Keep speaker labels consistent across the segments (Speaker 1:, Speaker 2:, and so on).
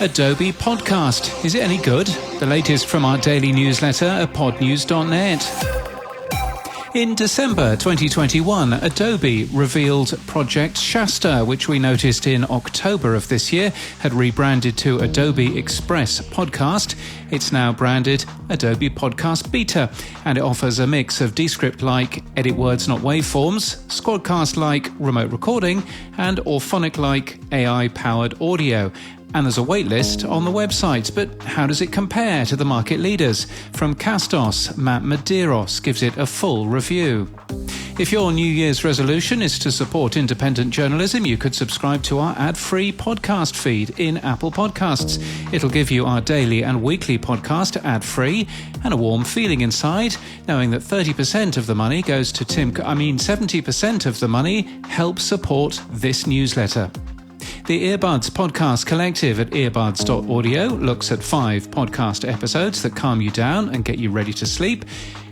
Speaker 1: Adobe Podcast. Is it any good? The latest from our daily newsletter at podnews.net. In December 2021, Adobe revealed Project Shasta, which we noticed in October of this year had rebranded to Adobe Express Podcast. It's now branded Adobe Podcast Beta, and it offers a mix of Descript-like edit words not waveforms, Squadcast-like remote recording, and Auphonic-like AI-powered audio. And there's a waitlist on the website, but how does it compare to the market leaders? From Castos, Matt Medeiros gives it a full review. If your New Year's resolution is to support independent journalism, you could subscribe to our ad-free podcast feed in Apple Podcasts. It'll give you our daily and weekly podcast ad-free and a warm feeling inside, knowing that 30% of the money goes to 70% of the money helps support this newsletter. The Earbuds Podcast Collective at earbuds.audio looks at 5 podcast episodes that calm you down and get you ready to sleep.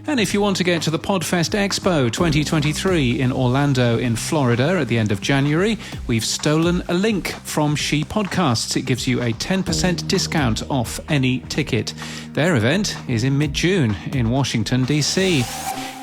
Speaker 1: And if you want to get to the Podfest Expo 2023 in Orlando in Florida at the end of January, we've stolen a link from She Podcasts. It gives you a 10% discount off any ticket. Their event is in mid-June in Washington, D.C.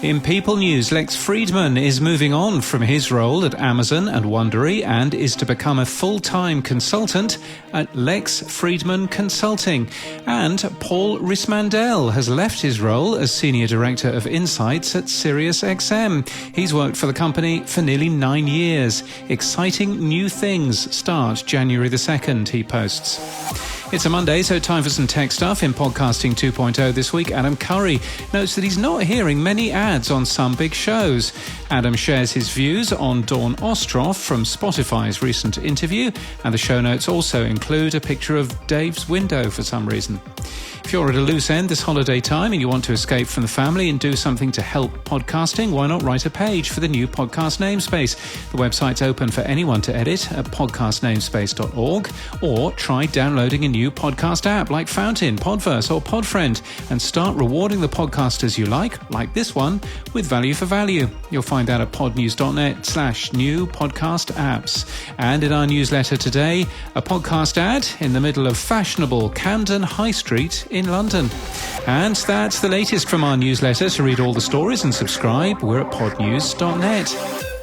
Speaker 1: In People News, Lex Friedman is moving on from his role at Amazon and Wondery and is to become a full-time consultant at Lex Friedman Consulting. And Paul Rismandel has left his role as Senior Director of Insights at SiriusXM. He's worked for the company for nearly 9 years. Exciting new things start January the 2nd, he posts. It's a Monday, so time for some tech stuff. In Podcasting 2.0 this week, Adam Curry notes that he's not hearing many ads on some big shows. Adam shares his views on Dawn Ostroff from Spotify's recent interview, and the show notes also include a picture of Dave's window for some reason. If you're at a loose end this holiday time and you want to escape from the family and do something to help podcasting, why not write a page for the new podcast namespace? The website's open for anyone to edit at podcastnamespace.org, or try downloading a new podcast app like Fountain, Podverse or Podfriend and start rewarding the podcasters you like this one, with value for value. You'll find that at podnews.net/new podcast apps. And in our newsletter today, a podcast ad in the middle of fashionable Camden High Street in London. And that's the latest from our newsletter. To read all the stories and subscribe, we're at podnews.net.